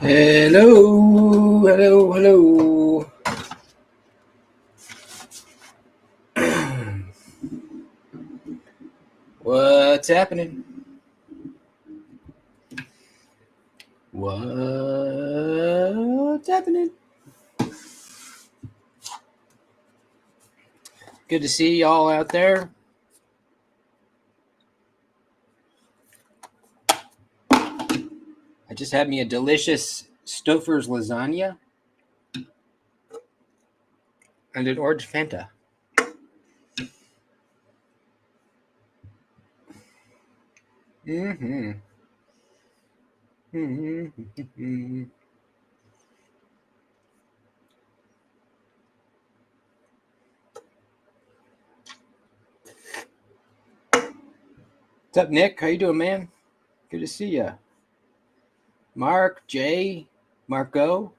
Hello, hello, hello. What's happening? What's happening? Good to see y'all out there. I just had me a delicious Stouffer's lasagna and an orange Fanta. Mm-hmm. Mm-hmm. What's up, Nick? How you doing, man? Good to see ya. Mark, Jay, Marco,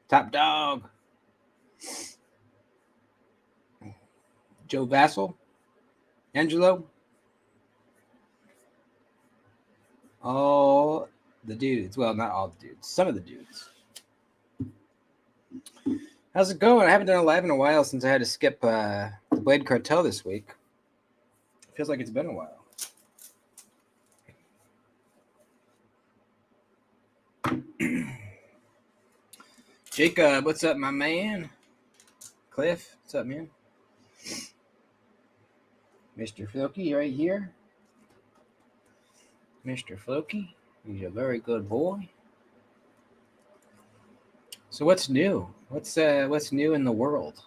Top Dog, Joe Vassal, Angelo, all the dudes. Well, not all the dudes. Some of the dudes. How's it going? I haven't done a live in a while since I had to skip the Blade Cartel this week. Feels like it's been a while. Jacob, what's up, my man? Cliff, what's up, man? Mr. Floki, right here. Mr. Floki, he's a very good boy. So what's new? What's new in the world?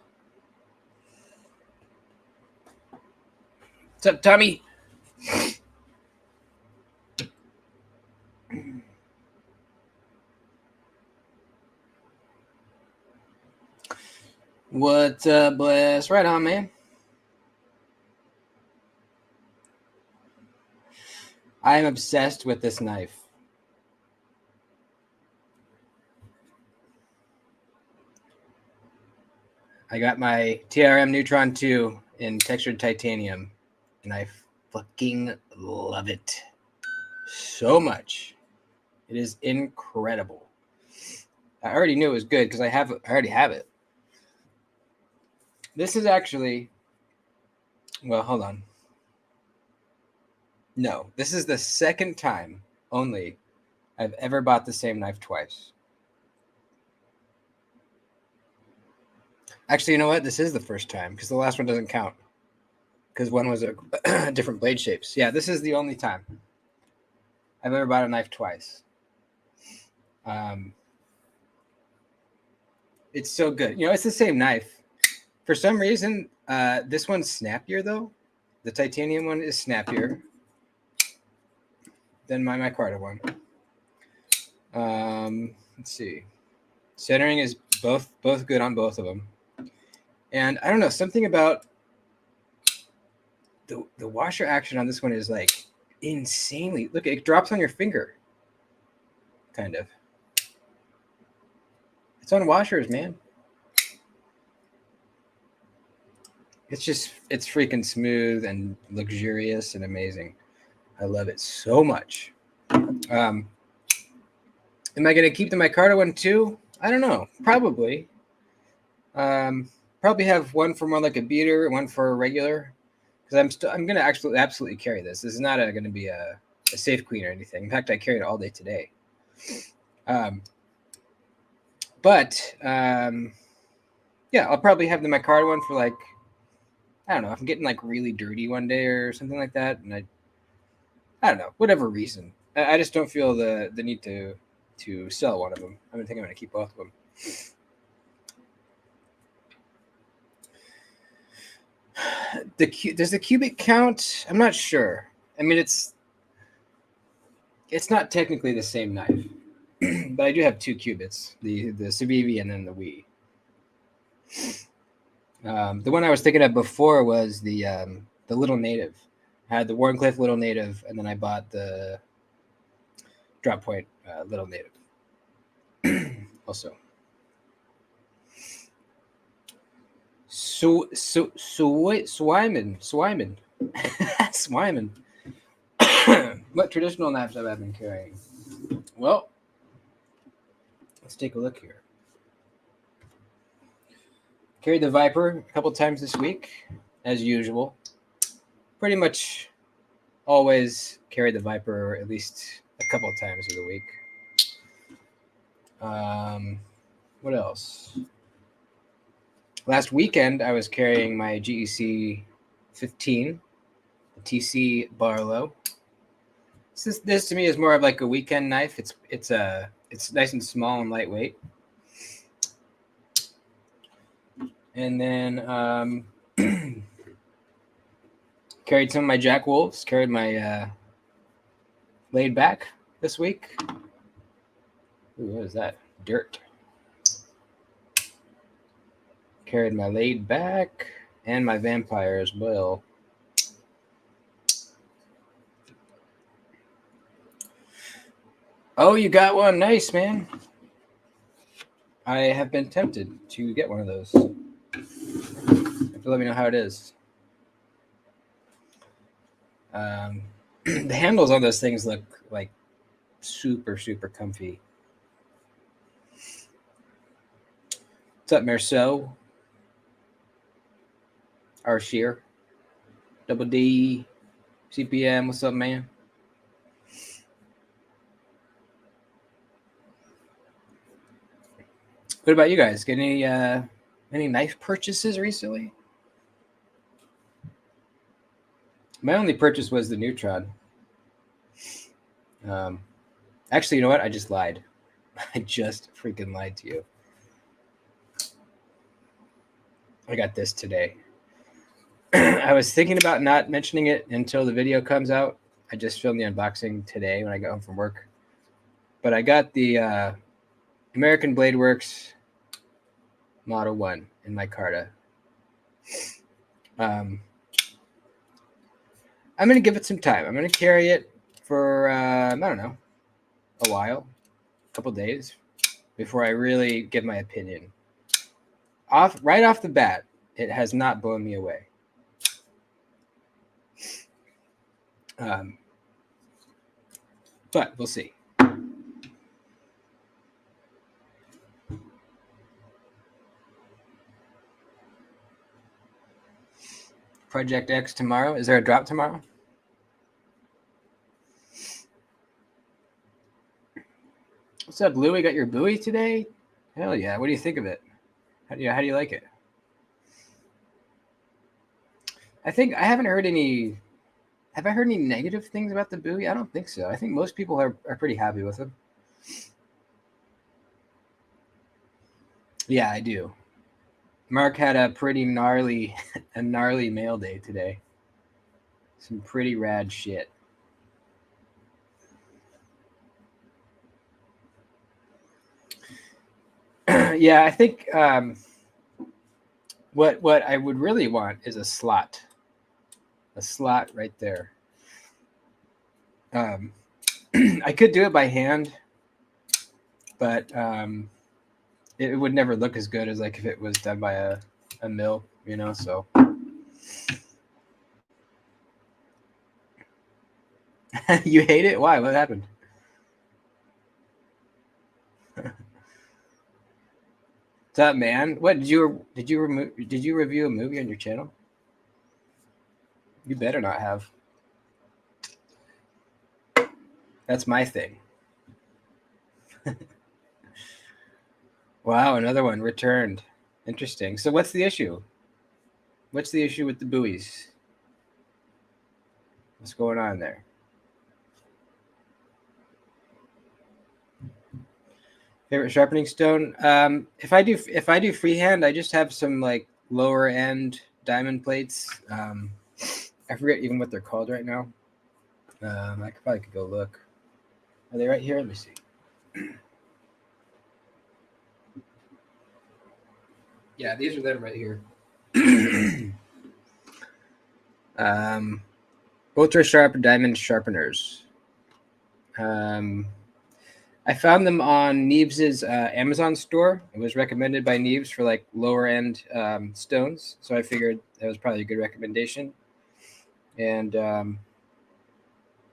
What's up, Tommy? What's up, Bless? Right on, man. I am obsessed with this knife. I got my TRM Neutron 2 in textured titanium, and I fucking love it so much. It is incredible. I already knew it was good because I already have it. This is actually, well, hold on. No, this is the second time only I've ever bought the same knife twice. Actually, you know what? This is the first time because the last one doesn't count because one was a different blade shapes. Yeah, this is the only time I've ever bought a knife twice. It's so good. You know, it's the same knife. For some reason, this one's snappier though. The titanium one is snappier than my micarta one. Let's see. Centering is both good on both of them. And I don't know, something about the washer action on this one is like insanely. Look, it drops on your finger. Kind of. It's on washers, man. It's freaking smooth and luxurious and amazing. I love it so much. Am I going to keep the micarta one too? I don't know. Probably. Probably have one for more like a beater and one for a regular. Because I'm going to absolutely carry this. This is not going to be a safe clean or anything. In fact, I carried it all day today. Yeah, I'll probably have the micarta one for like, I don't know, if I'm getting like really dirty one day or something like that, and I don't know, whatever reason. I just don't feel the need to sell one of them. I think I'm going to keep both of them. Does the cubic count? I'm not sure. I mean, it's not technically the same knife, but I do have two cubits, the Civivi and then the Wii. The one I was thinking of before was the Little Native. I had the Warncliffe Little Native, and then I bought the Drop Point Little Native also. Swyman. Swyman. What traditional knives have I been carrying? Well, Let's take a look here. Carried the Viper a couple times this week, as usual. Pretty much always carry the Viper at least a couple of times of the week. What else? Last weekend, I was carrying my GEC 15, the TC Barlow. This to me is more of like a weekend knife. It's nice and small and lightweight. And then carried some of my Jack Wolves. Carried my laid back this week. Ooh, what is that? Dirt. Carried my laid back and my vampire as well. Oh, you got one. Nice, man. I have been tempted to get one of those. You have to let me know how it is. The handles on those things look like super, super comfy. What's up, Merceau? R. Shear. Double D. CPM. What's up, man? What about you guys? Get any knife purchases recently? My only purchase was the Neutron. Actually, you know what? I just lied. I just freaking lied to you. I got this today. I was thinking about not mentioning it until the video comes out. I just filmed the unboxing today when I got home from work. But I got the American Blade Works Model 1 in my Carta. I'm going to give it some time. I'm going to carry it for, I don't know, a while, a couple days, before I really give my opinion. Right off the bat, it has not blown me away. But we'll see. Project X tomorrow. Is there a drop tomorrow? What's up, Louie? Got your buoy today? Hell yeah. What do you think of it? How do you like it? I haven't heard any. Have I heard any negative things about the buoy? I don't think so. I think most people are pretty happy with them. Yeah, I do. Mark had a pretty gnarly mail day today. Some pretty rad shit. Yeah, I think what I would really want is a slot right there. I could do it by hand, but it would never look as good as like if it was done by a mill, you know. So you hate it? Why? What happened? What's up, man? What did you review a movie on your channel? You better not have. That's my thing. Wow, another one returned. Interesting. So what's the issue? What's the issue with the buoys? What's going on there? Favorite sharpening stone? If I do freehand, I just have some like lower end diamond plates. I forget even what they're called right now. I probably could go look. Are they right here? Let me see. Yeah, these are them right here. Ultra sharp diamond sharpeners. I found them on Neves' Amazon store. It was recommended by Neves for like lower end stones, so I figured that was probably a good recommendation. And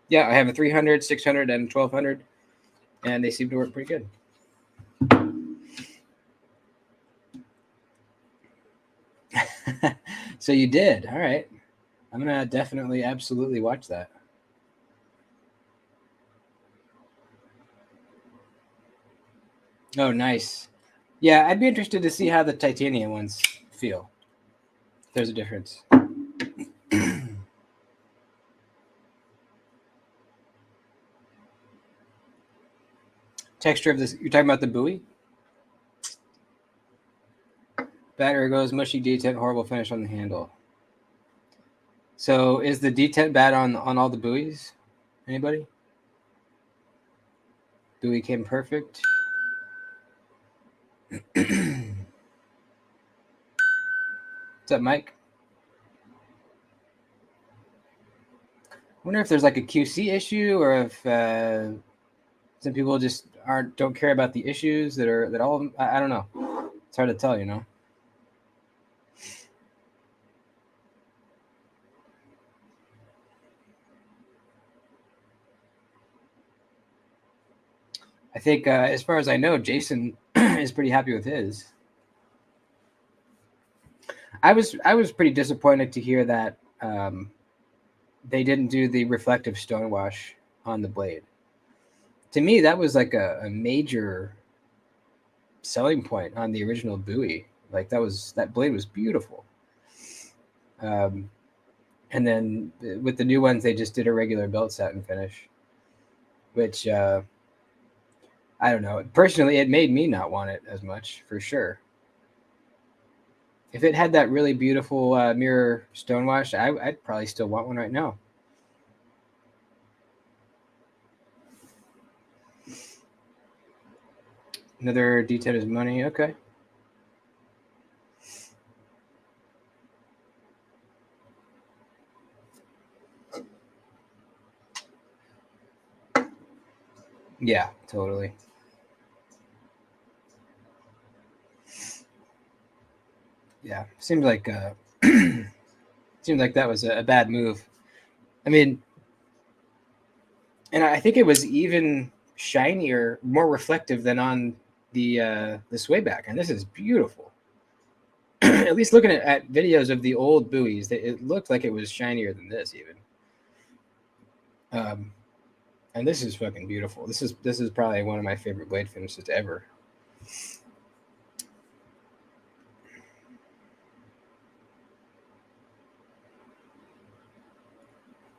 yeah, I have a 300, 600, and 1200, and they seem to work pretty good. So you did. All right. I'm going to definitely, absolutely watch that. Oh, nice. Yeah, I'd be interested to see how the titanium ones feel. If there's a difference. Texture of this, you're talking about the buoy? Battery goes mushy detent, horrible finish on the handle. So is the detent bad on all the buoys? Anybody? Buoy came perfect. What's up, Mike? I wonder if there's like a QC issue, or if some people just don't care about the issues that all. I don't know. It's hard to tell, you know. I think, as far as I know, Jason is pretty happy with his. I was pretty disappointed to hear that they didn't do the reflective stonewash on the blade. To me, that was like a major selling point on the original buoy. Like that blade was beautiful. And then with the new ones, they just did a regular belt satin finish, which I don't know. Personally, it made me not want it as much, for sure. If it had that really beautiful mirror stonewash, I'd probably still want one right now. Another D10 is money. Okay. Yeah, totally. Yeah, seemed like seemed like that was a bad move. I mean, and I think it was even shinier, more reflective than on the swayback, and this is beautiful. At least looking at videos of the old buoys, it looked like it was shinier than this even. And this is fucking beautiful. This is probably one of my favorite blade finishes ever.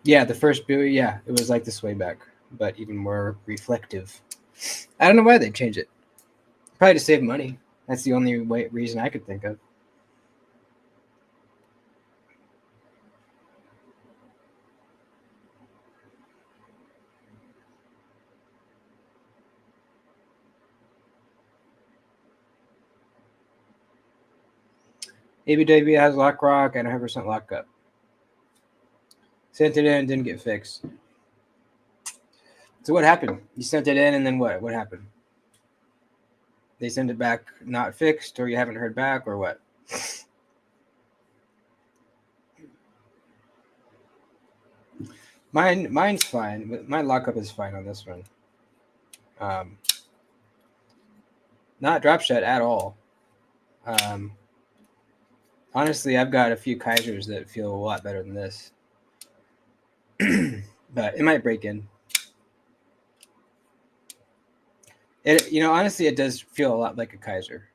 Yeah, the first buoy, yeah, it was like the swayback, but even more reflective. I don't know why they changed it. Probably to save money. That's the only reason I could think of. ABW has lock rock and 100% lockup. Sent it in, didn't get fixed. So what happened? You sent it in, and then what? What happened? They send it back not fixed, or you haven't heard back, or what? Mine's fine, but my lockup is fine on this one. Not drop shot at all. Honestly, I've got a few Kaisers that feel a lot better than this. But it might break in. It, honestly, it does feel a lot like a Kaiser.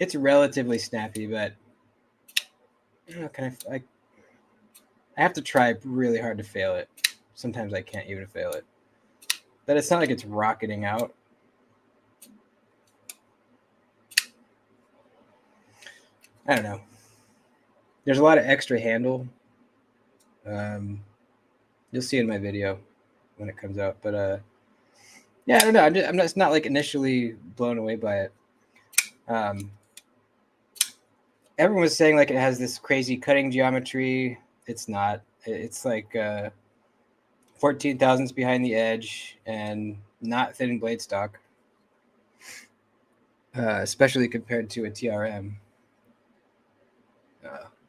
It's relatively snappy, but I have to try really hard to fail it. Sometimes I can't even fail it. But it's not like it's rocketing out. I don't know. There's a lot of extra handle. You'll see in my video when it comes out. But yeah, I don't know. I'm just not like initially blown away by it. Everyone was saying like it has this crazy cutting geometry. It's not. It's like 14 thousandths behind the edge and not thin blade stock, especially compared to a TRM.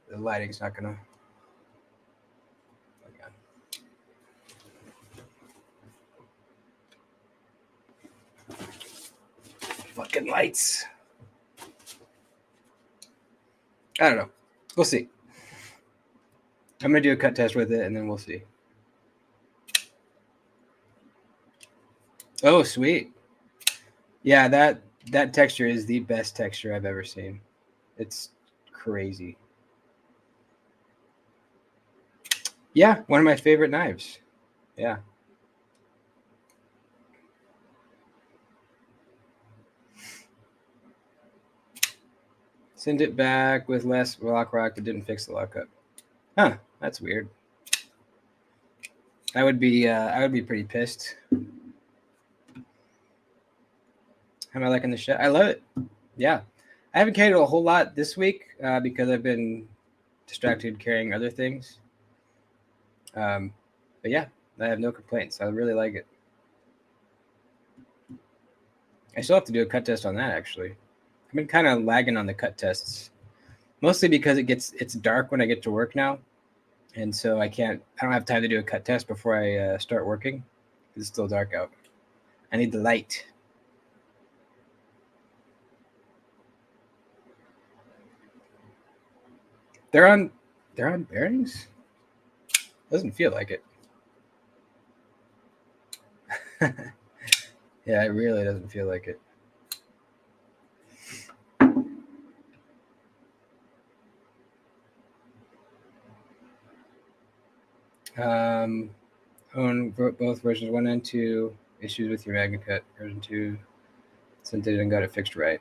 The lighting's not gonna. Fucking lights. I don't know. We'll see. I'm going to do a cut test with it, and then we'll see. Oh, sweet. Yeah, that texture is the best texture I've ever seen. It's crazy. Yeah, one of my favorite knives. Yeah. Send it back with less lock rock, but didn't fix the lockup. Huh, that's weird. I would be pretty pissed. How am I liking the shot? I love it. Yeah. I haven't carried a whole lot this week because I've been distracted carrying other things. But yeah, I have no complaints. I really like it. I still have to do a cut test on that, actually. I've been kind of lagging on the cut tests, mostly because it's dark when I get to work now, and so I don't have time to do a cut test before I start working. It's still dark out. I need the light. They're on bearings? Doesn't feel like it. Yeah, it really doesn't feel like it. Own both versions 1 and 2. Issues with your magnet cut. Version 2. Since they didn't got it fixed right.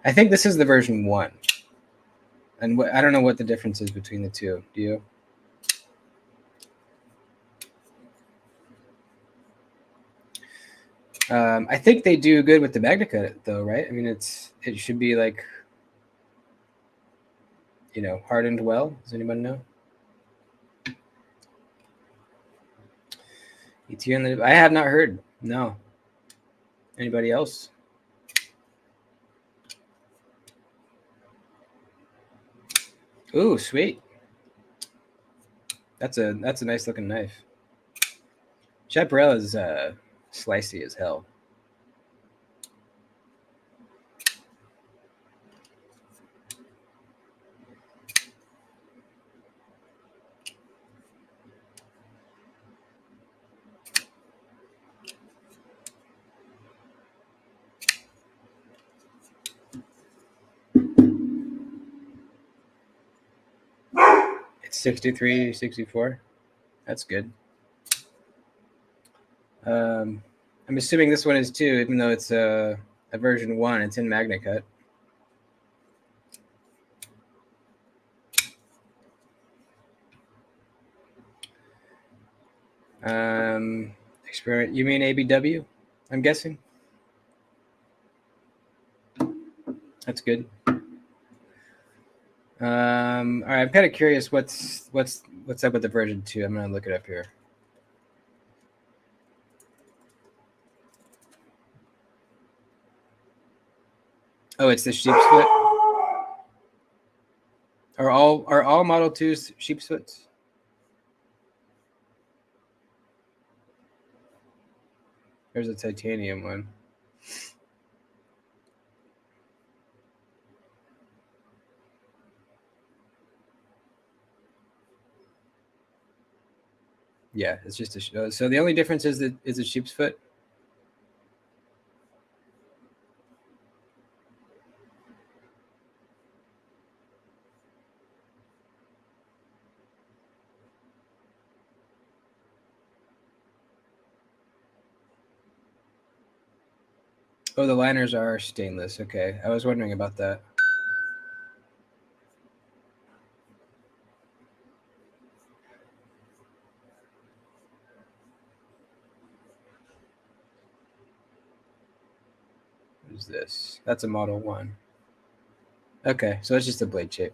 I think this is the version 1. And I don't know what the difference is between the two. Do you? I think they do good with the magnet cut, though, right? I mean, it should be like, hardened well. Does anyone know? ET on the. I have not heard. No. Anybody else? Ooh, sweet. That's a nice looking knife. Chaparral is slicey as hell. It's 63, 64. That's good. I'm assuming this one is too, even though it's a version 1. It's in magnet cut. Experiment. You mean ABW? I'm guessing. That's good. All right. I'm kind of curious what's up with the version 2. I'm gonna look it up here. Oh, it's the sheep's foot. Are all Model 2s sheep's foots? There's a titanium one. Yeah, it's just a. So the only difference is a sheep's foot. Oh, the liners are stainless. Okay, I was wondering about that. What is this? That's a Model 1. Okay, so it's just a blade shape.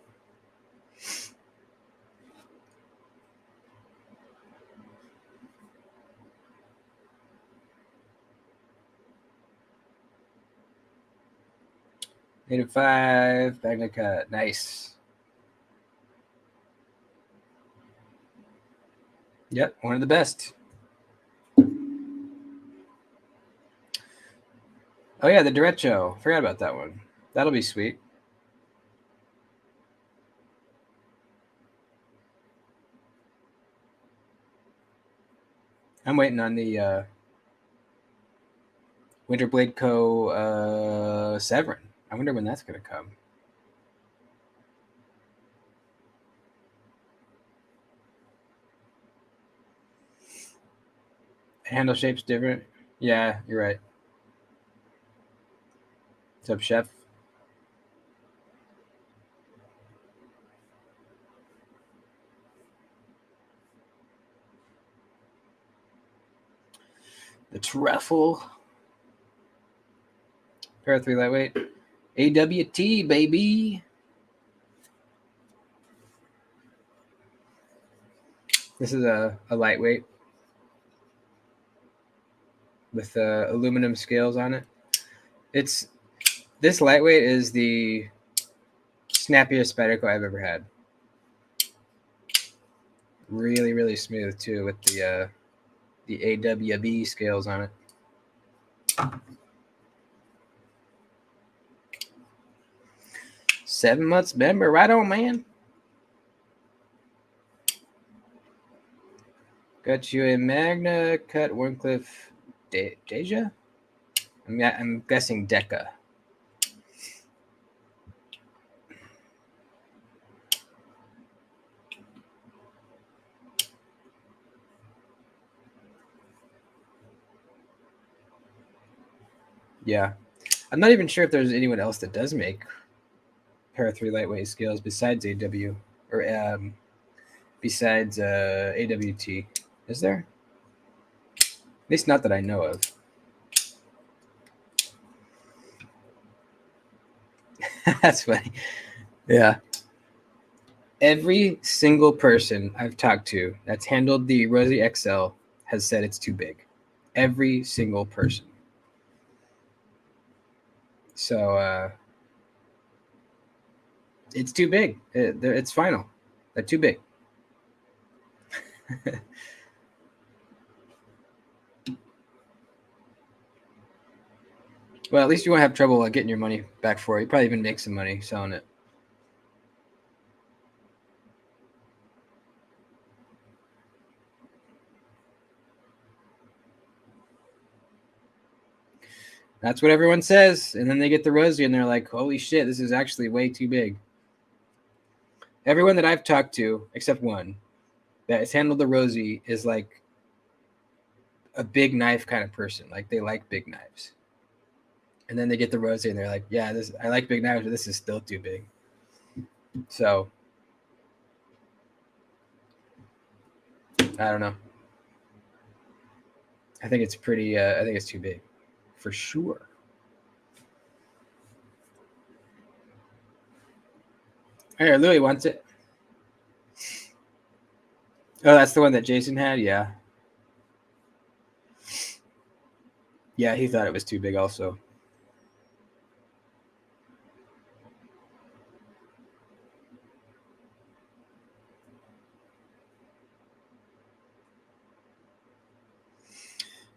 -5 magnet cut. Nice. Yep, one of the best. Oh yeah, the Derecho. Forgot about that one. That'll be sweet. I'm waiting on the Winter Blade Co. Severin. I wonder when that's going to come. Handle shape's different. Yeah, you're right. What's up, Chef? The truffle. Para 3 lightweight. AWT, baby. This is a lightweight with aluminum scales on it. This lightweight is the snappiest Spyderco I've ever had. Really, really smooth too with the AWB scales on it. Seven months member, right on, man. Got you a Magna Cut Warncliffe Deja? I'm guessing Deca. Yeah. I'm not even sure if there's anyone else that does make Para 3 lightweight scales besides AW or besides AWT. Is there? At least not that I know of. That's funny. Yeah. Every single person I've talked to that's handled the Rosie XL has said it's too big. Every single person. So it's too big. It's final. They're too big. Well, at least you won't have trouble getting your money back for it. You probably even make some money selling it. That's what everyone says. And then they get the Rosie and they're like, holy shit, this is actually way too big. Everyone that I've talked to, except one, that has handled the Rosie is like a big knife kind of person. Like they like big knives. And then they get the Rosie and they're like, yeah, I like big knives, but this is still too big. So I don't know. I think it's pretty, I think it's too big for sure. Here, Louis wants it. Oh, that's the one that Jason had? Yeah. Yeah, he thought it was too big also.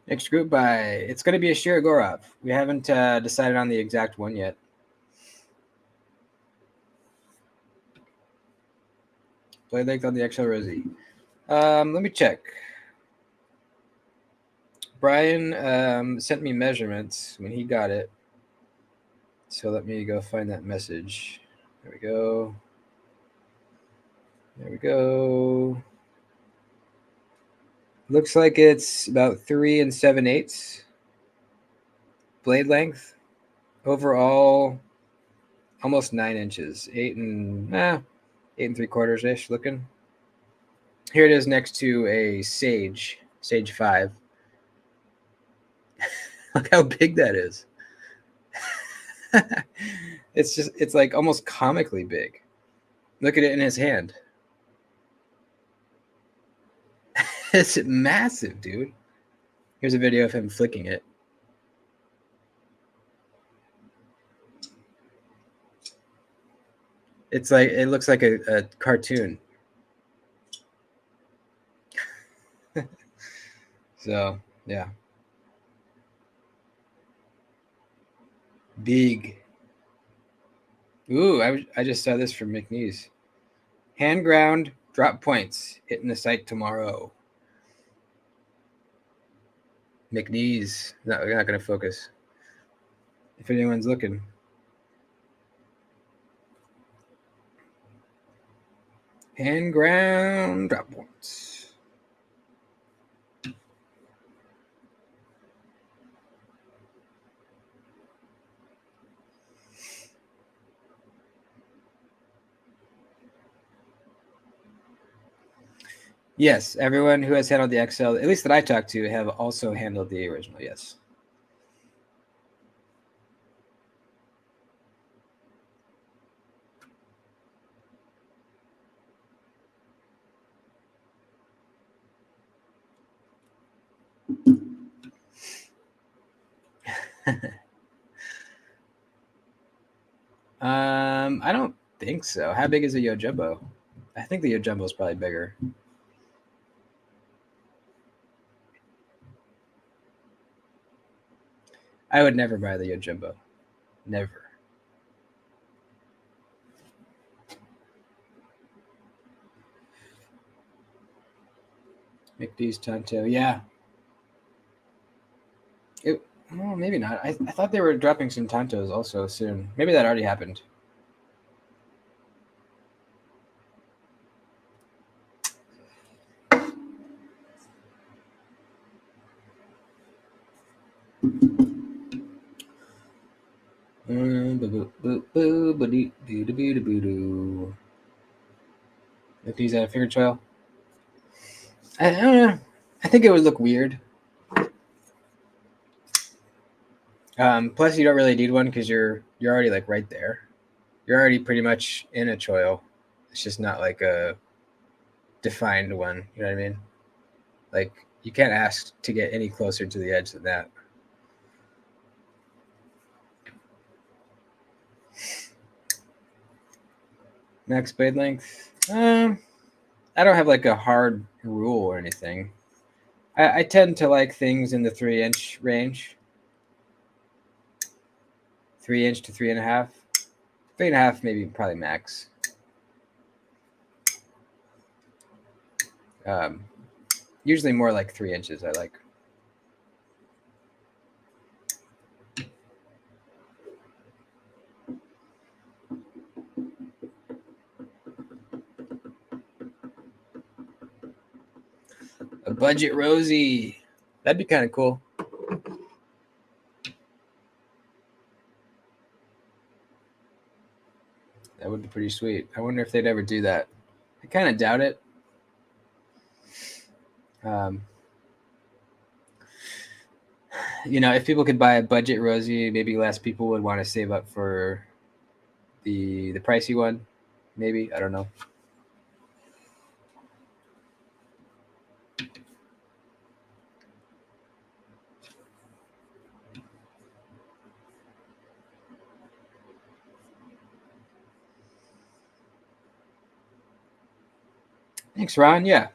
Next group by, it's going to be a Shirogorov. We haven't decided on the exact one yet. Blade length on the XL Rosie. Let me check. Brian sent me measurements when he got it. So let me go find that message. There we go. There we go. Looks like it's about 3 7/8 blade length. Overall, almost 9 inches. 8 3/4 ish looking. Here it is next to a Sage 5. Look how big that is. It's like almost comically big. Look at it in his hand. It's massive, dude. Here's a video of him flicking it. It's like, it looks like a cartoon. So, yeah. Big. Ooh, I just saw this from McNees. Hand ground, drop points, hitting the site tomorrow. McNees. No, we're not going to focus. If anyone's looking. Hand ground drop points. Yes, everyone who has handled the XL, at least that I talked to, have also handled the original, yes. I don't think so. How big is a Yojumbo? I think the Yojumbo is probably bigger. I would never buy the Yojumbo. Never. McDee's Tonto. Yeah. Well, maybe not. I thought they were dropping some Tontos also soon. Maybe that already happened. McDee's at a finger trail. I don't know. I think it would look weird. Plus, you don't really need one because you're already like right there. You're already pretty much in a choil. It's just not like a defined one. You know what I mean? Like you can't ask to get any closer to the edge than that. Max blade length. I don't have like a hard rule or anything. I tend to like things in the 3-inch range. 3-inch to 3.5. 3.5 maybe probably max. Usually more like 3 inches I like. A budget Rosie. That'd be kind of cool. That would be pretty sweet. I wonder if they'd ever do that. I kind of doubt it. You know, if people could buy a budget Rosie, maybe less people would want to save up for the pricey one. Maybe, I don't know. Thanks, Ron. Yeah,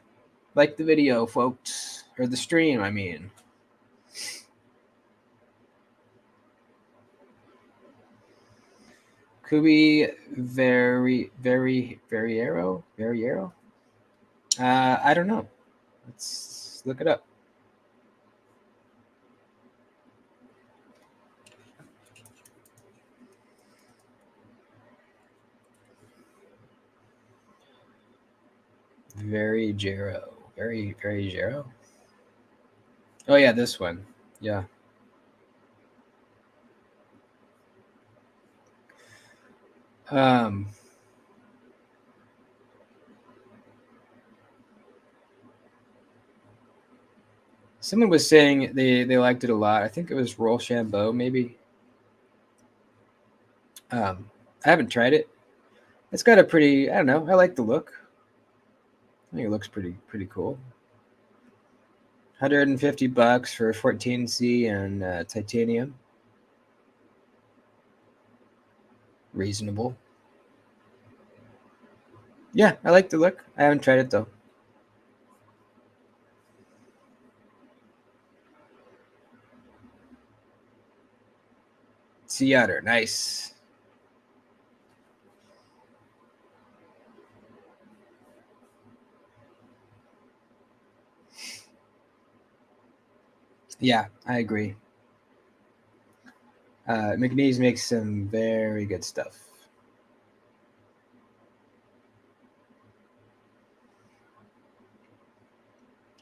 like the video, folks, or the stream. I mean, Kubi Verriero. I don't know. Let's look it up. Very Jero. Oh yeah, this one. Yeah. Someone was saying they liked it a lot. I think it was Rochambeau, maybe. I haven't tried it. It's got a pretty. I don't know. I like the look. I think it looks pretty cool. $150 for 14C and titanium. Reasonable. Yeah, I like the look. I haven't tried it though. Sea otter, nice. Yeah, I agree. McNees makes some very good stuff.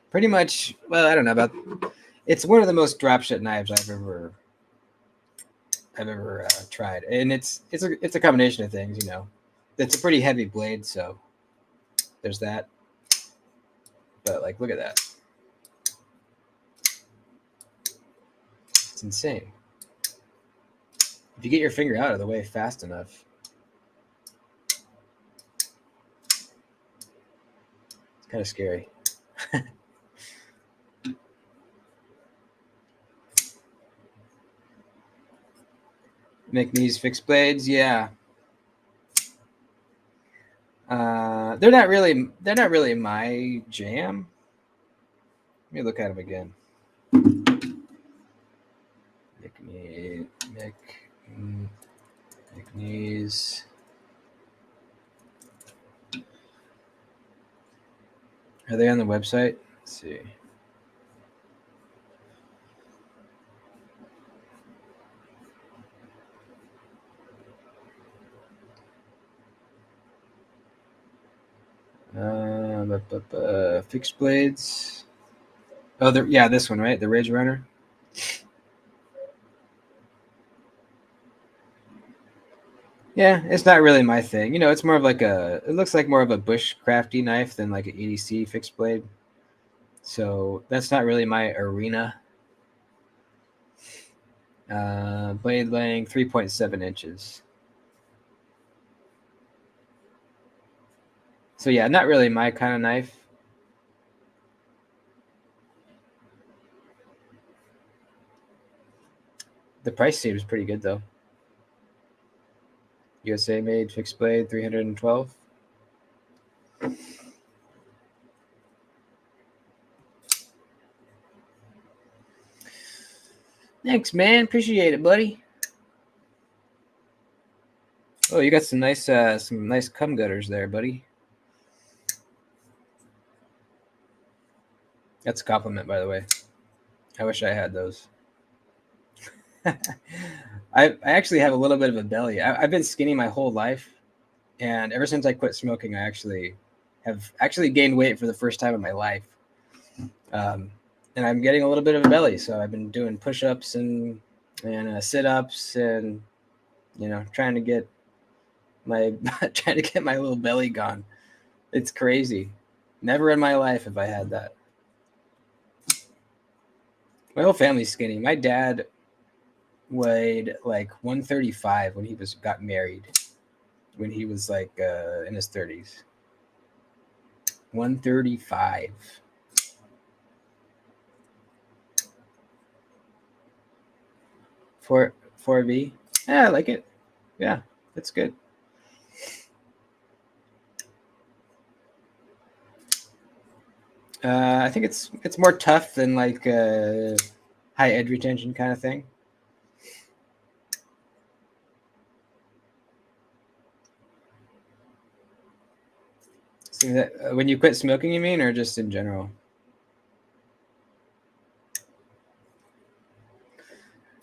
Pretty much, well, I don't know about. It's one of the most dropshot knives I've ever tried, and it's a combination of things. You know, it's a pretty heavy blade, so there's that. But like, look at that. It's insane. If you get your finger out of the way fast enough, it's kind of scary. McNees fixed blades, yeah. They're not really my jam. Let me look at them again. McNees. Are they on the website? Let's see. Fixed blades. Oh, yeah, this one, right? The Ridge Runner. Yeah, it's not really my thing. You know, it's more of like it looks like more of a bushcrafty knife than like an EDC fixed blade. So that's not really my arena. Blade length 3.7 inches. So yeah, not really my kind of knife. The price seems pretty good though. USA made fixed blade 312. Thanks, man. Appreciate it, buddy. Oh, you got some nice cum gutters there, buddy. That's a compliment, by the way. I wish I had those. I actually have a little bit of a belly. I've been skinny my whole life, and ever since I quit smoking, I have gained weight for the first time in my life. And I'm getting a little bit of a belly, so I've been doing push-ups and sit-ups, and trying to get my little belly gone. It's crazy. Never in my life have I had that. My whole family's skinny. My dad weighed like 135 when he got married, when he was like in his 30s. 135. For 4V. Yeah, I like it. Yeah, that's good. I think it's more tough than like high edge retention kind of thing. So that, when you quit smoking, you mean, or just in general?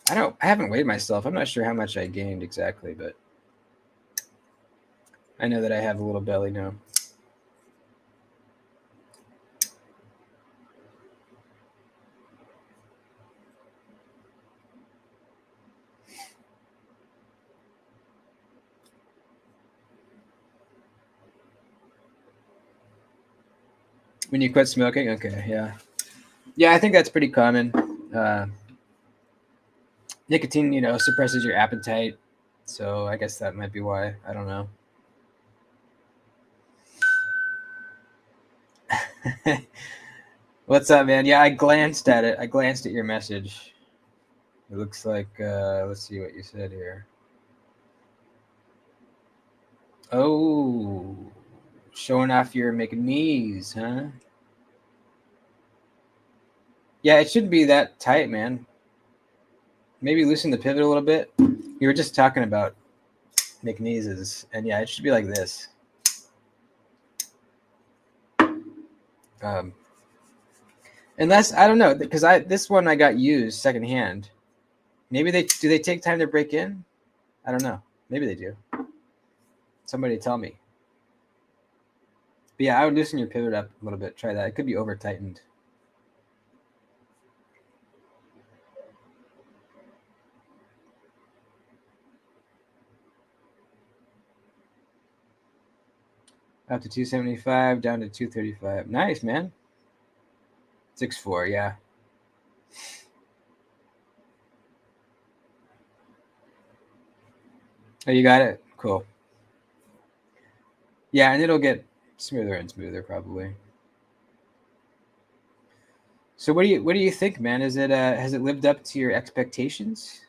I haven't weighed myself. I'm not sure how much I gained exactly, but I know that I have a little belly now. When you quit smoking? Okay, yeah. Yeah, I think that's pretty common. Nicotine, suppresses your appetite. So I guess that might be why. I don't know. What's up, man? Yeah, I glanced at it. I glanced at your message. It looks like, let's see what you said here. Oh, showing off your McNees, huh? Yeah, it shouldn't be that tight, man. Maybe loosen the pivot a little bit. You were just talking about McNees's, and yeah, it should be like this. Unless, I don't know, because this one I got used secondhand. Maybe they take time to break in? I don't know. Maybe they do. Somebody tell me. But yeah, I would loosen your pivot up a little bit. Try that. It could be over tightened. Up to 275, down to 235. Nice, man. 6.4, yeah. Oh, you got it? Cool. Yeah, and it'll get smoother and smoother probably. So what do you think, man? Is it has it lived up to your expectations?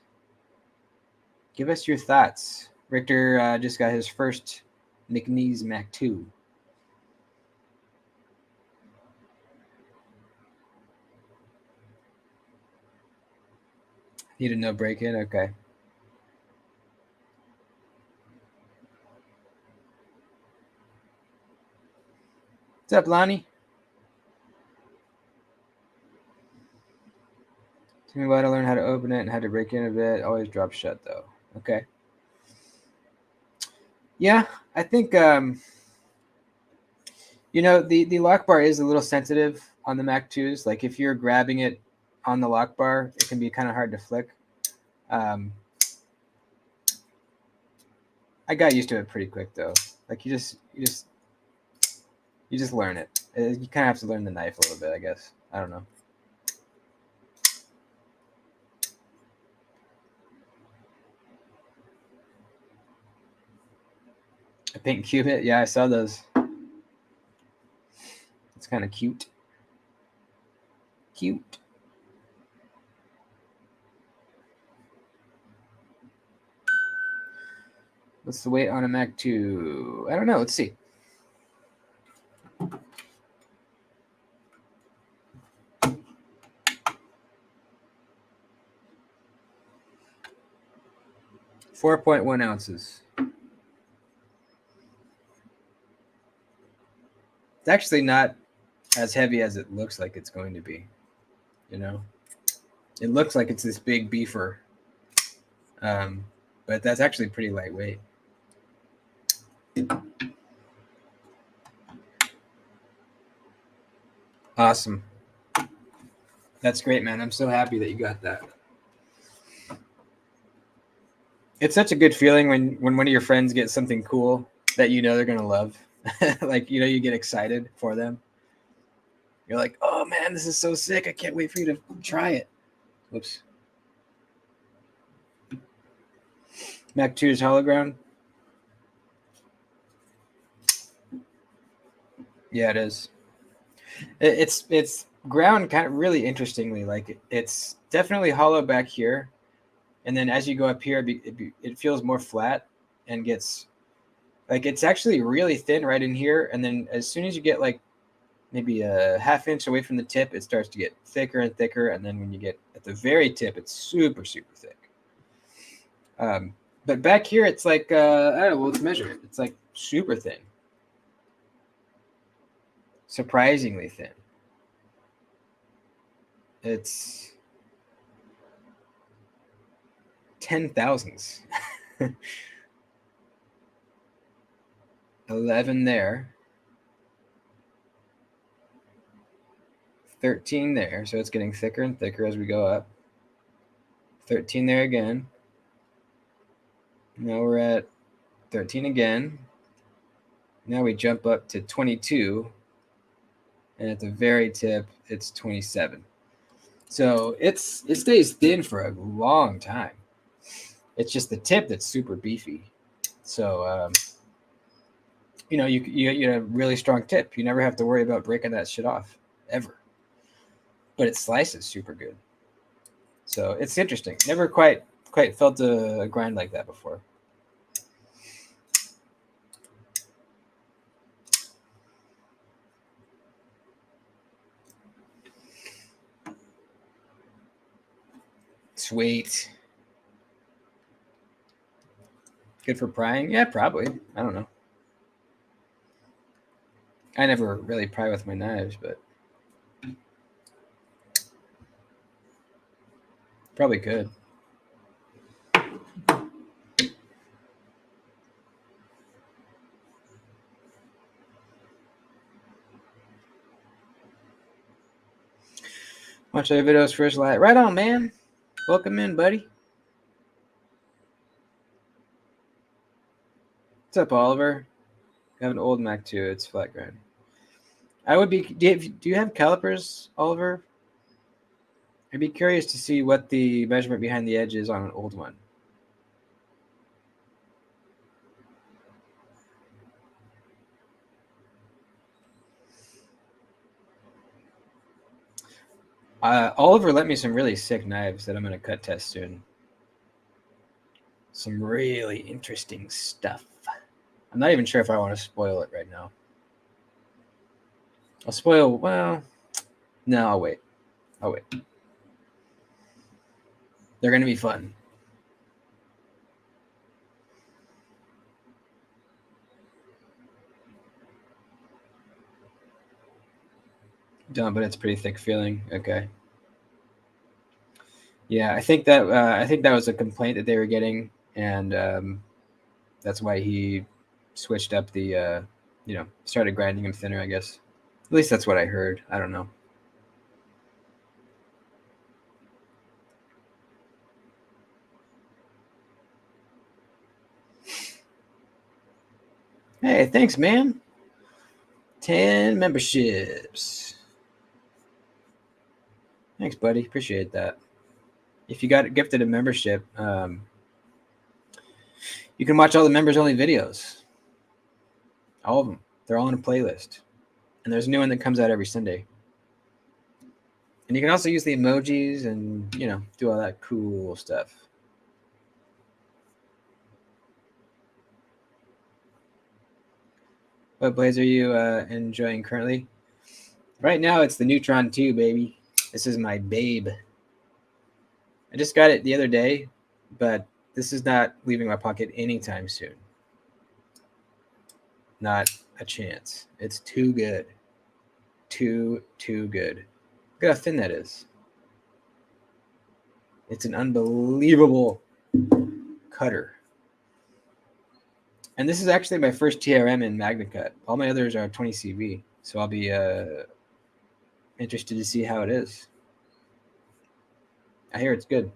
Give us your thoughts. Richter just got his first McNees Mac 2. Need a no break in? Okay. What's up, Lonnie? Tell me why to learn how to open it and how to break in a bit. Always drop shut though. Okay. Yeah, I think you know, the lock bar is a little sensitive on the Mac 2s. Like if you're grabbing it on the lock bar, it can be kind of hard to flick. I got used to it pretty quick though. Like you just learn it. You kind of have to learn the knife a little bit, I guess. I don't know. A pink cubit, yeah, I saw those. It's kind of cute. Cute. What's the weight on a Mac 2? I don't know. Let's see. .1 ounces. It's actually not as heavy as it looks like it's going to be. You know, it looks like it's this big beefer, but that's actually pretty lightweight. Awesome. That's great, man. I'm so happy that you got that. It's such a good feeling when one of your friends gets something cool that you know they're going to love. Like, you know, you get excited for them. You're like, oh, man, this is so sick. I can't wait for you to try it. Whoops. Mac 2's hologram. Yeah, it is. It's ground kind of really interestingly. Like it's definitely hollow back here, and then as you go up here, it feels more flat and gets like it's actually really thin right in here. And then as soon as you get like maybe a half inch away from the tip, it starts to get thicker and thicker. And then when you get at the very tip, it's super thick. But back here, it's like I don't know. Well, let's measure it. It's like super thin. Surprisingly thin. It's 10,000s. 11 there. 13 there. So it's getting thicker and thicker as we go up. 13 there again. Now we're at 13 again. Now we jump up to 22. And at the very tip, it's 27. So it stays thin for a long time. It's just the tip that's super beefy. So, you know, you have a really strong tip. You never have to worry about breaking that shit off, ever. But it slices super good. So it's interesting. Never quite felt a grind like that before. Sweet. Good for prying? Yeah, probably. I don't know. I never really pry with my knives, but Probably could. Watch our videos first live. Right on, man. Welcome in, buddy. What's up, Oliver? I have an old Mac too. It's flat grind. I would be. Do you have calipers, Oliver? I'd be curious to see what the measurement behind the edge is on an old one. Oliver lent me some really sick knives that I'm going to cut test soon. Some really interesting stuff. I'm not even sure if I want to spoil it right now. I'll spoil, well, no, I'll wait. They're going to be fun. Don't, but it's pretty thick feeling. Okay. Yeah, I think that was a complaint that they were getting, and that's why he switched up the, started grinding them thinner, I guess. At least that's what I heard. I don't know. Hey, thanks, man. 10 memberships. Thanks, buddy. Appreciate that. If you got gifted a membership, you can watch all the members-only videos. All of them. They're all in a playlist. And there's a new one that comes out every Sunday. And you can also use the emojis and, do all that cool stuff. What blades are you enjoying currently? Right now, it's the Neutron 2, baby. This is my babe. I just got it the other day, but this is not leaving my pocket anytime soon. Not a chance. It's too good. Too good. Look how thin that is. It's an unbelievable cutter. And this is actually my first TRM in MagnaCut. All my others are 20 CV, so I'll be interested to see how it is. I hear it's good.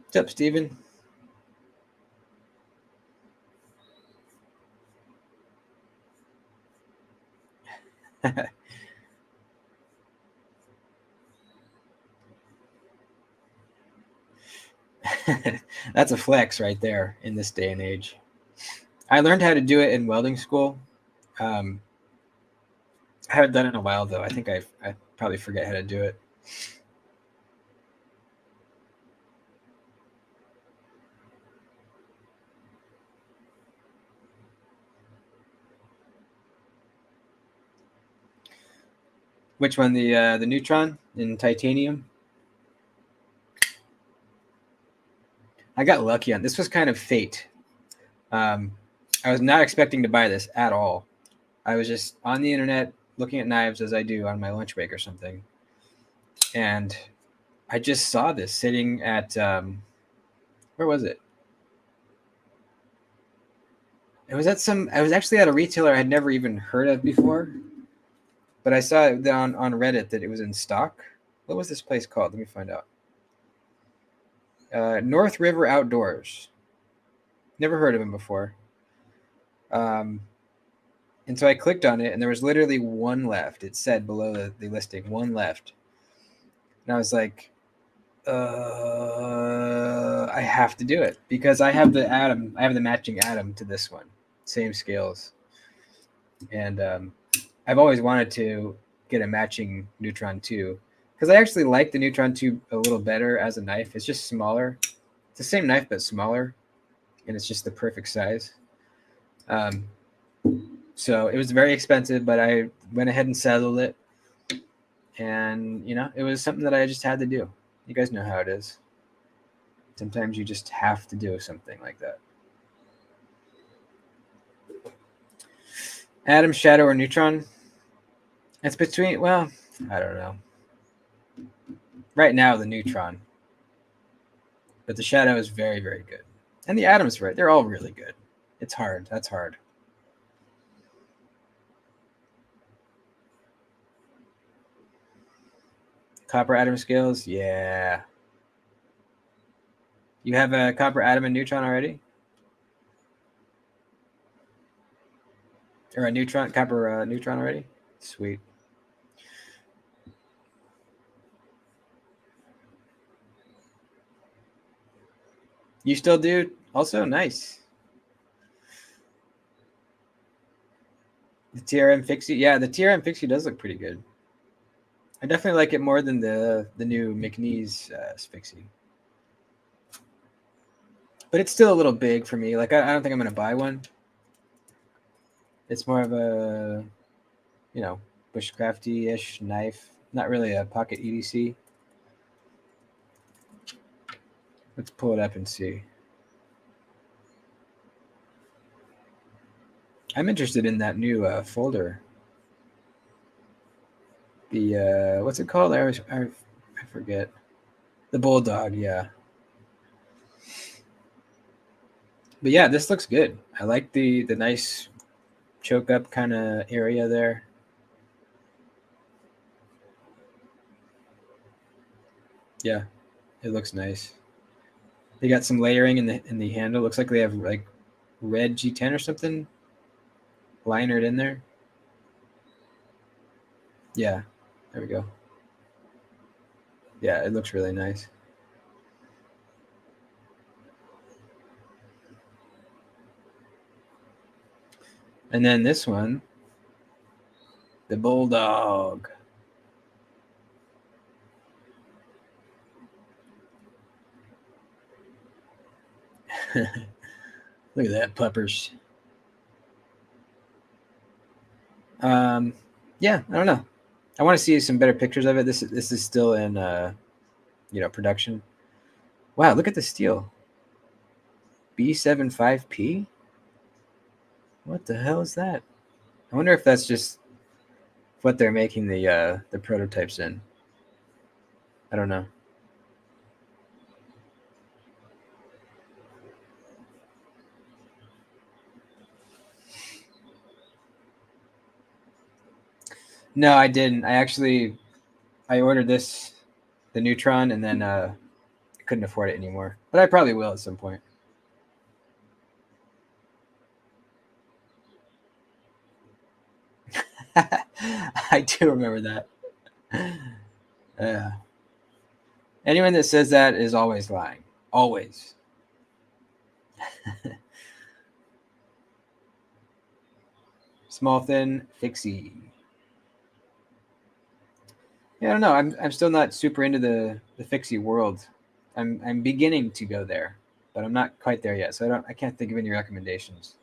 What's up, Steven? That's a flex right there in this day and age. I learned how to do it in welding school. I haven't done it in a while, though. I think I probably forget how to do it. Which one? The Neutron in titanium? I got lucky on this. Was kind of fate. I was not expecting to buy this at all. I was just on the internet looking at knives as I do on my lunch break or something. And I just saw this sitting at, where was it? I was actually at a retailer I had never even heard of before, but I saw it on Reddit that it was in stock. What was this place called? Let me find out. North River Outdoors. Never heard of him before. And so I clicked on it, and there was literally one left. It said below the listing, one left. And I was like, I have to do it because I have the atom. I have the matching atom to this one, same scales. And I've always wanted to get a matching Neutron 2 because I actually like the Neutron 2 a little better as a knife. It's just smaller. It's the same knife, but smaller. And it's just the perfect size. So it was very expensive, but I went ahead and settled it. And, it was something that I just had to do. You guys know how it is. Sometimes you just have to do something like that. Atom, shadow, or neutron? It's between, well, I don't know. Right now, the neutron. But the shadow is very, very good. And the atom's right. They're all really good. It's hard. That's hard. Copper atom scales? Yeah. You have a copper atom and neutron already? Or a neutron, copper neutron already? Sweet. You still do? Also, nice. The TRM Fixie? Yeah, the TRM Fixie does look pretty good. I definitely like it more than the new McNees Fixie. But it's still a little big for me. Like, I don't think I'm going to buy one. It's more of a, you know, bushcrafty-ish knife. Not really a pocket EDC. Let's pull it up and see. I'm interested in that new folder. The what's it called? I forget. The Bulldog, yeah. But yeah, this looks good. I like the nice choke up kind of area there. Yeah, it looks nice. They got some layering in the handle. Looks like they have like red G10 or something linered in there. Yeah, there we go. Yeah, it looks really nice. And then this one, the Bulldog. Look at that, puppers. Yeah, I don't know. I want to see some better pictures of it. This is still in production. Wow, look at the steel. B75P? What the hell is that? I wonder if that's just what they're making the prototypes in. I don't know. No, I didn't. I ordered the Neutron, and then couldn't afford it anymore. But I probably will at some point. I do remember that. Yeah. Anyone that says that is always lying. Always. Small, thin, fixie. Yeah, I don't know. I'm still not super into the fixie world. I'm beginning to go there, but I'm not quite there yet. So I can't think of any recommendations.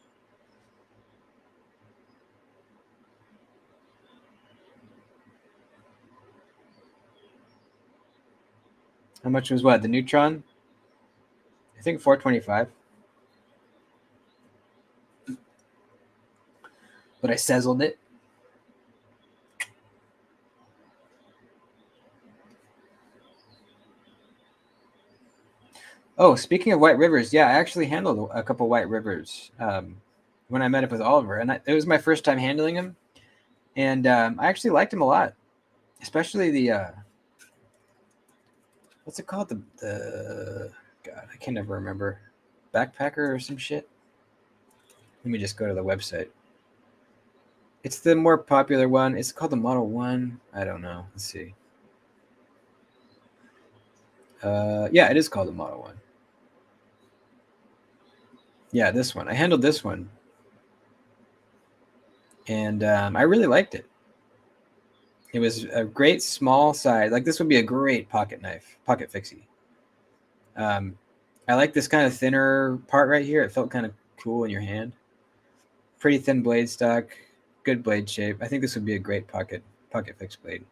How much was what? The Neutron? I think 425. But I sizzled it. Oh, speaking of White Rivers, yeah, I actually handled a couple White Rivers when I met up with Oliver, and it was my first time handling him, and I actually liked him a lot, especially the what's it called? The God, I can never remember. Backpacker or some shit. Let me just go to the website. It's the more popular one. It's called the Model 1. I don't know. Let's see. Yeah, it is called the Model 1. Yeah, this one. I handled this one. And I really liked it. It was a great small size. Like, this would be a great pocket knife, pocket fixie. I like this kind of thinner part right here. It felt kind of cool in your hand. Pretty thin blade stock, good blade shape. I think this would be a great pocket fix blade.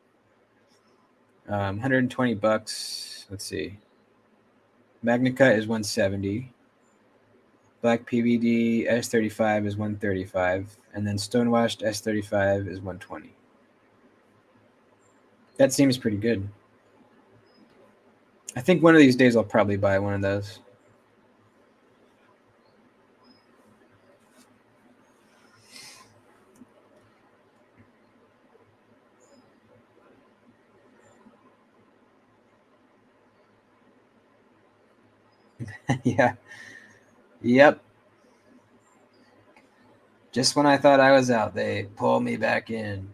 120 bucks. Let's see. Magnica is 170. Black PVD S35 is 135, and then stonewashed S35 is 120. That seems pretty good. I think one of these days I'll probably buy one of those. Yeah. Yep. Just when I thought I was out, they pull me back in.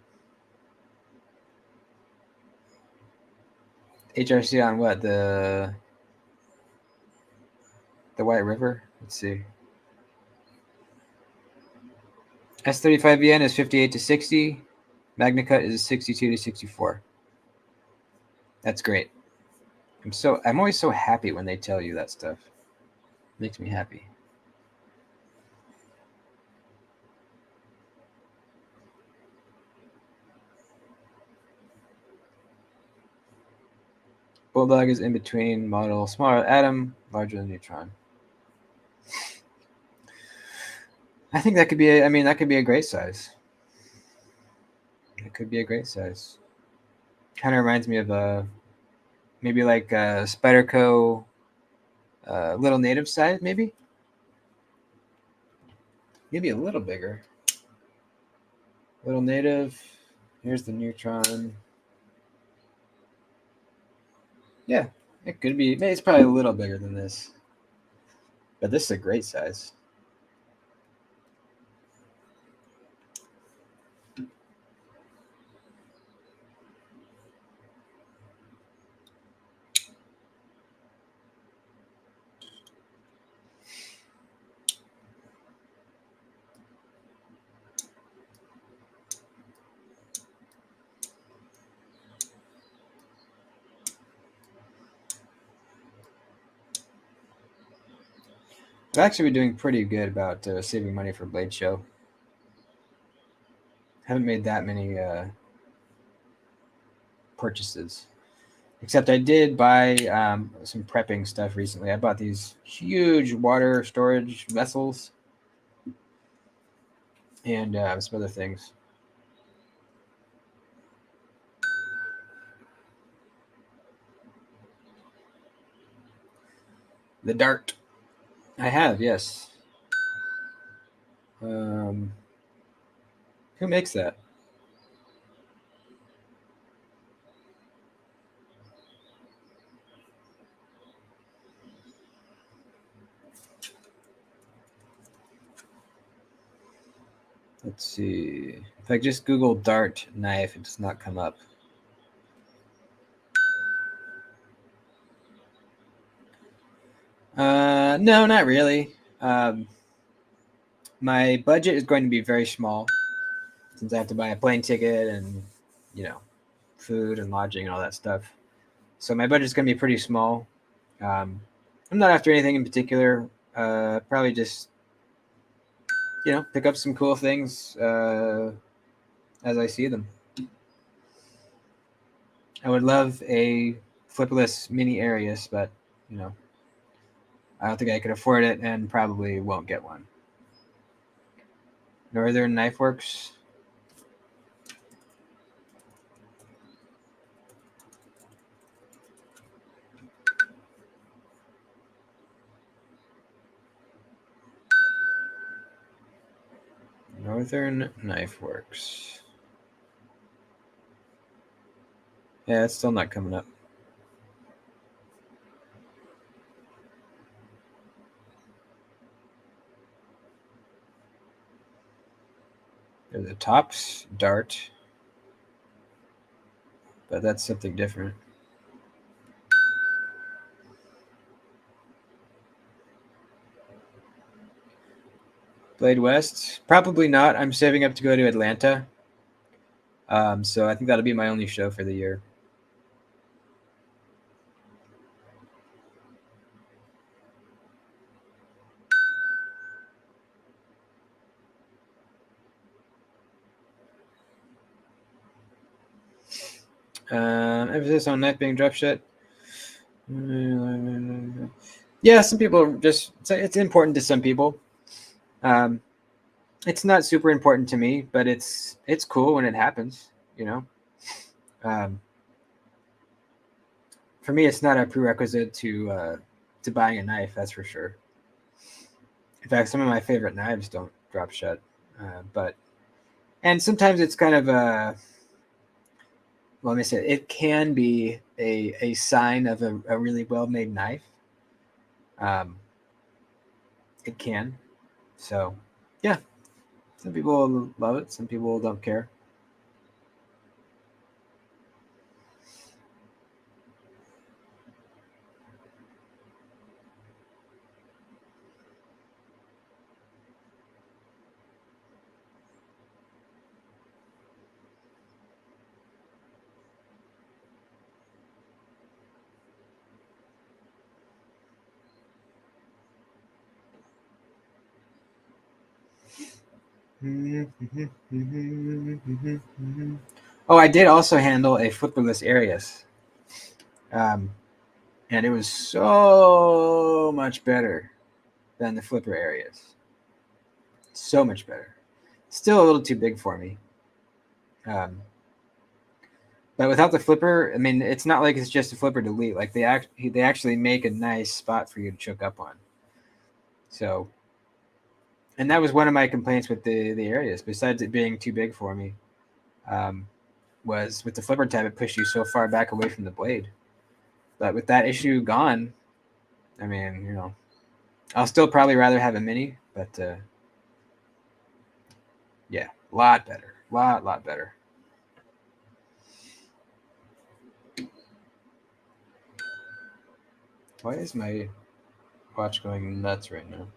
HRC on what? The White River? Let's see. S35VN is 58 to 60. MagnaCut is 62 to 64. That's great. I'm always so happy when they tell you that stuff. It makes me happy. Bulldog is in between model, smaller atom, larger than neutron. I think that could be that could be a great size. It could be a great size. Kind of reminds me of maybe like a Spyderco little native size, maybe a little bigger. Little native. Here's the neutron. Yeah, it could be. It's probably a little bigger than this, but this is a great size. I've actually been doing pretty good about saving money for Blade Show. Haven't made that many purchases, except I did buy some prepping stuff recently. I bought these huge water storage vessels and some other things. The Dart. I have, yes. Who makes that? Let's see. If I just Google Dart knife, it does not come up. No, not really. My budget is going to be very small since I have to buy a plane ticket and, food and lodging and all that stuff. So my budget is going to be pretty small. I'm not after anything in particular. Probably just, pick up some cool things as I see them. I would love a flipless mini Arius, but, I don't think I could afford it and probably won't get one. Northern Knife Works. Northern Knife Works. Yeah, it's still not coming up. There's a Tops Dart, but that's something different. Blade West? Probably not. I'm saving up to go to Atlanta. So I think that'll be my only show for the year. Emphasis on knife being drop shot. Yeah, some people just, it's important to some people. It's not super important to me, but it's cool when it happens, you know. For me, it's not a prerequisite to buying a knife, that's for sure. In fact, some of my favorite knives don't drop shut, and sometimes it's kind of well, let me say, it can be a sign of a really well-made knife. It can. So, yeah, some people love it, some people don't care. Oh, I did also handle a flipperless Arius. And it was so much better than the flipper Arius. So much better. Still a little too big for me. But without the flipper, I mean, it's not like it's just a flipper delete. Like they actually make a nice spot for you to choke up on. So, and that was one of my complaints with the Arius. Besides it being too big for me, was with the flipper tab, it pushed you so far back away from the blade. But with that issue gone, I mean, you know, I'll still probably rather have a mini, but yeah, a lot better, lot better. Why is my watch going nuts right now?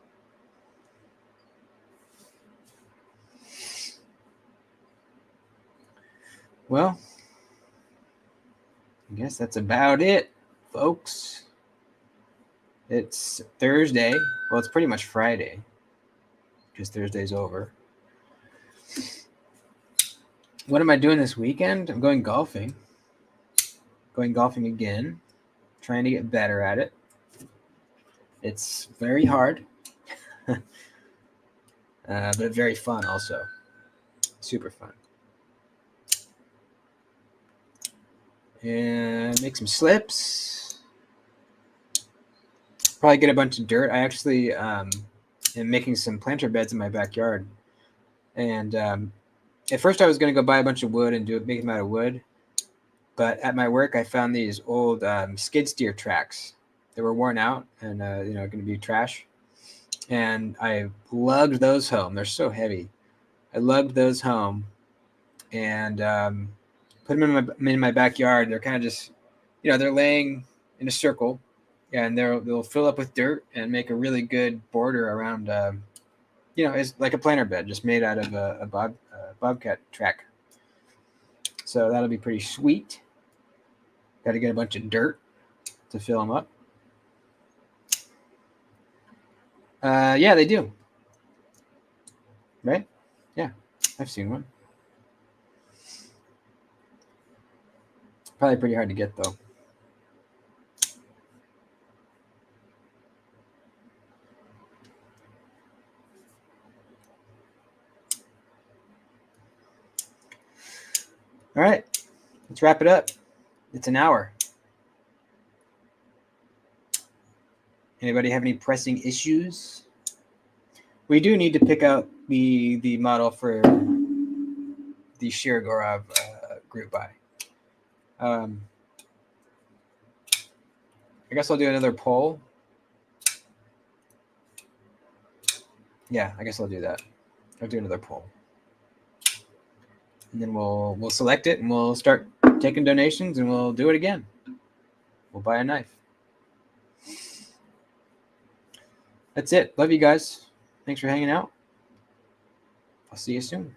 Well, I guess that's about it, folks. It's Thursday. Well, it's pretty much Friday because Thursday's over. What am I doing this weekend? I'm going golfing. Going golfing again. Trying to get better at it. It's very hard, but very fun also. Super fun. And make some slips. Probably get a bunch of dirt. I actually am making some planter beds in my backyard. And at first I was going to go buy a bunch of wood and make them out of wood. But at my work, I found these old skid steer tracks that were worn out and going to be trash. And I lugged those home. They're so heavy. I lugged those home and put them in my backyard. They're kind of just, they're laying in a circle, and they'll fill up with dirt and make a really good border around. It's like a planter bed, just made out of a bobcat track. So that'll be pretty sweet. Got to get a bunch of dirt to fill them up. Yeah, they do. Right? Yeah, I've seen one. Probably pretty hard to get, though. All right, let's wrap it up. It's an hour. Anybody have any pressing issues? We do need to pick out the model for the Shirogorov group buy. I guess I'll do another poll. Yeah, I guess I'll do that. I'll do another poll. And then we'll select it and we'll start taking donations and we'll do it again. We'll buy a knife. That's it. Love you guys. Thanks for hanging out. I'll see you soon.